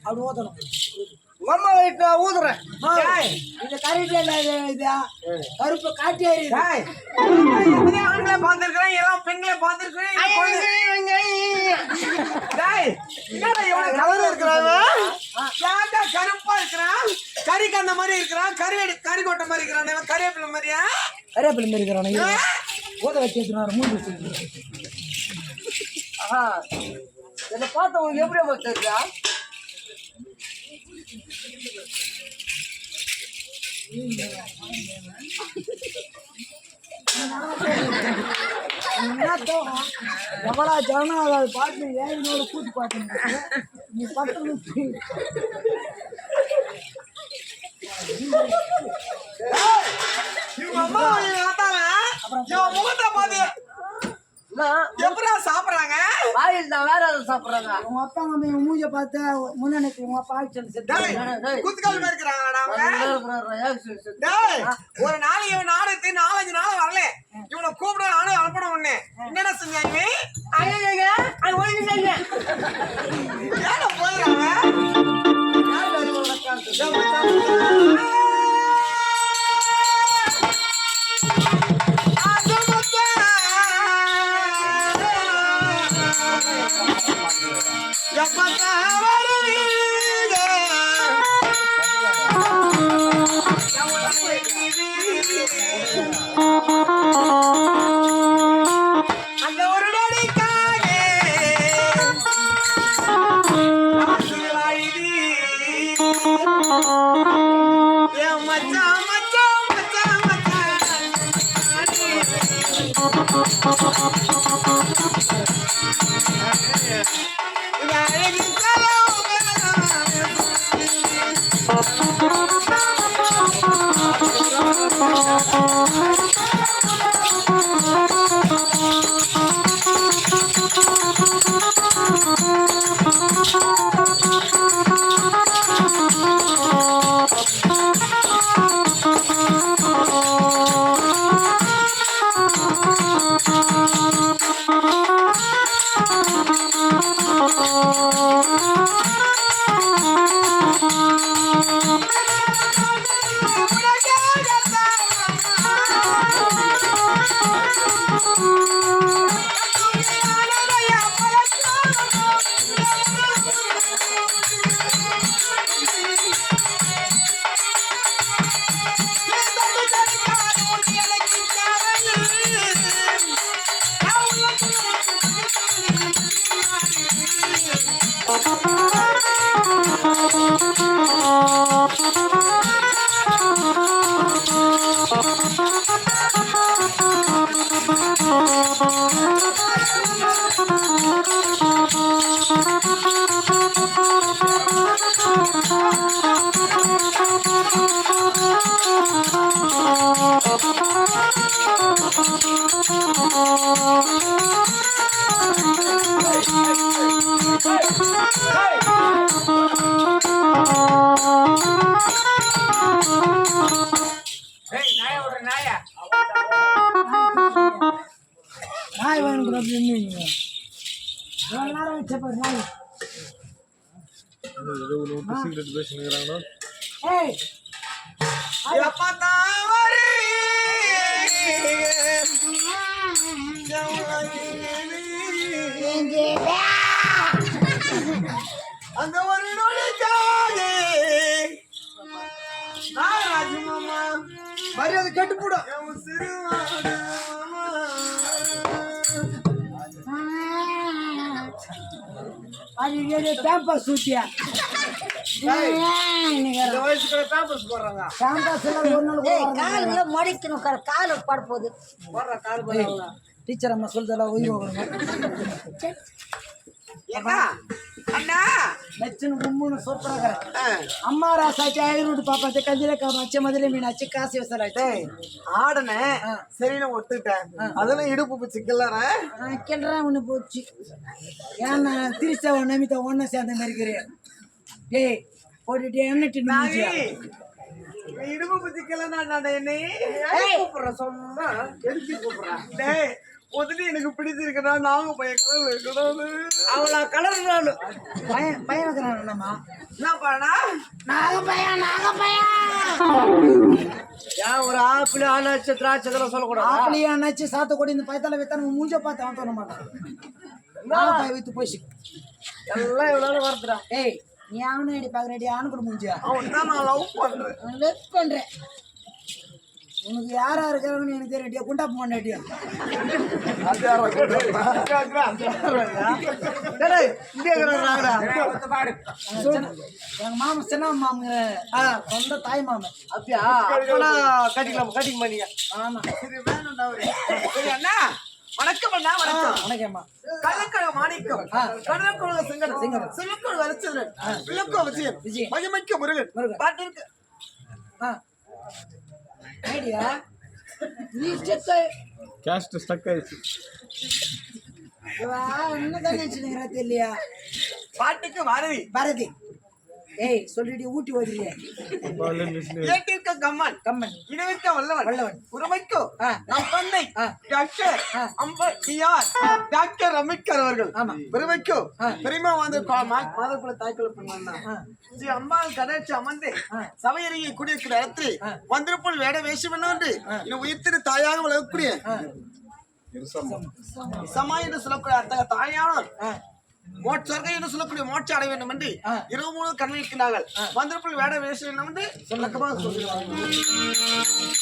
அப்படி ஊத்தணும். அம்மா வீட்டுல ஊதுறேன். இந்த கறிட்டு இதா கருப்பு காட்டி ஆண்களை பார்த்திருக்கிறேன், எல்லாம் பெண்களை பார்த்திருக்கிறேன். கருப்பா இருக்கிறான், கறிக்கு அந்த மாதிரி இருக்கிறான், கறி கொட்டை மாதிரி இருக்கிறான், கறிவேப்பிலை மாதிரியா? கறிவேப்பிலை மாதிரி இருக்கிறான். ஊத வச்சு மூணு வச்சு இதை பார்த்த உங்களுக்கு எப்படி தெரியுதா? எவ்வளோ ஜனம் பாட்டு ஏழு கூட்டு பாட்டு நீ பத்து முகத்தை பாத்து எப்படா சாப்பிடுறாங்க? வாயில் தான் வேற எதுவும் சாப்பிடுறாங்க. உங்க அப்பா அம்மா மூஞ்ச பார்த்து முன்னாடி உங்க அப்பா குத்துக்கால் இருக்கிறாங்களா? ஒரு நாளைக்கு நாடு 4-5 நாள் வரல, இவனை கூப்பிட நானும் அனுப்பணும். ஒண்ணு என்னென்ன செஞ்சாங்க அந்த ஒரு நொடிக்காக மச்சான் மச்சான் மச்சான் நாய் வேணும் நேரம் வச்ச நாய் அந்த ஒரு நொடிக்காக ராஜு மாமா மரியாதை கெட்டு போடும். பேம்பஸ் ஊத்தியா மடிக்கணும் கால பட போகுது. டீச்சர் அம்மா சொல்றதா ஓய்வு அம்மா ராசாச்சி 500 பாப்பாச்சு கஞ்சில மச்ச மதுரை மீன் அச்சு காசு வசலாச்சு ஆடனே சரின்னு ஒத்துட்டேன். அதெல்லாம் இடுப்பு சிக்கல கிளறா ஒண்ணு போச்சு. ஏன்னா திருச்சா நமிதா ஒன்ன சேர்ந்த மாதிரி இருக்கிறேன். ஏய் போட்டுட்டு என்ன இடுப்பு சிக்கல என்ன கூப்பிடுறேன் சொன்னா எதுக்கு கூப்பிடுறேன்? முதல்ல எனக்கு பிடிச்சிருக்கா நாங்க பையன் கலர்ல இருக்கணும். அவ்வளோ கலர் பையன் பையன் இருக்கிறான் என்னம்மா என்ன பண்ணா நாகப்பையன் ஏன் ஒரு ஆப்பிள் ஆனாச்சு திராட்சை இதெல்லாம் சொல்லக்கூடாது. ஆப்பிளியா அண்ணாச்சி சாத்துக்குடி இந்த பயத்தால வித்தா நம்ம மூஞ்ச பார்த்து அவன் தோண மாட்டான் நாகப்பைய வித்து போய் எல்லாம் இவ்வளவு வருதுடா. ஏய் நீ அவனு அடி பாக்குறடி அவனு கூட மூஞ்சியா அவன் தான் நான் லவ் பண்றேன். லெஃப்ட் பண்றேன் உனக்கு யாரா இருக்கிறவன்னு எனக்கு தெரியட்டியா குண்டா போனாட்டியா அது யாரா டேய், இங்கே இருக்கிறாங்கடா. எங்க மாமன் சின்ன மாமங்க சொந்த தாய் மாமன் அப்படியா? அப்பனா கட்டிக்கலாமா நீங்க? ஆமா இது வேணும்டா அவரு. சரி அண்ணா வணக்கம் அண்ணா வணக்கம். வணக்கம்மா கள்ளக்கட மாணிக்கம் கடற்குள்ள சிங்கர் சிலுக்குள் வரிச்சந்திரன் விளக்கோ விஜயன் விஜயன். மகிமைக்க முருகன் முருகன். பாட்டிற்கு ஐடியா நீ செத்த கேஸ்ட் ஸ்டக் ஆயிடுச்சு. என்ன தான் நினைச்சுக்கிறா தெரியலையா பாட்டுக்கு பாரதி பாரதி ஏய் சொல்லிட்டு ஊட்டி ஓதுறியே ஏட்டிற்க கம்மன் கம்மன் இணைவிக்க வல்லவன் வல்லவன். உரிமைக்கோ ஆ. நம் தந்தை ஆ. டாக்டர் அம்பட்டியார் டாக்டர் அம்பேத்கர் அவர்கள் ஆமா. பெருமைக்கோ ஆ. பெருமா வந்து மாதக்குள்ள தாய்க்குள்ள பண்ணா ஸ்ரீ அம்பாள் கடாட்சி அமர்ந்து சபையருகே குடியிருக்கிற இடத்தில் வந்திருப்புள் வேட வேஷம் என்று இன்னும் உயிர்த்திரு தாயாக விளக்கக்கூடிய சமா என்று சொல்லக்கூடிய அத்தகைய தாயானவர் சொர்க்கம் என்று சொல்லக்கூடிய மோட்சம் அடைய வேண்டும் என்று இரவு முழு கண்ணிருக்கிறார்கள் வந்திருப்புள் வேட வேஷம் என்று விளக்கமாக சொல்கிறார்கள்.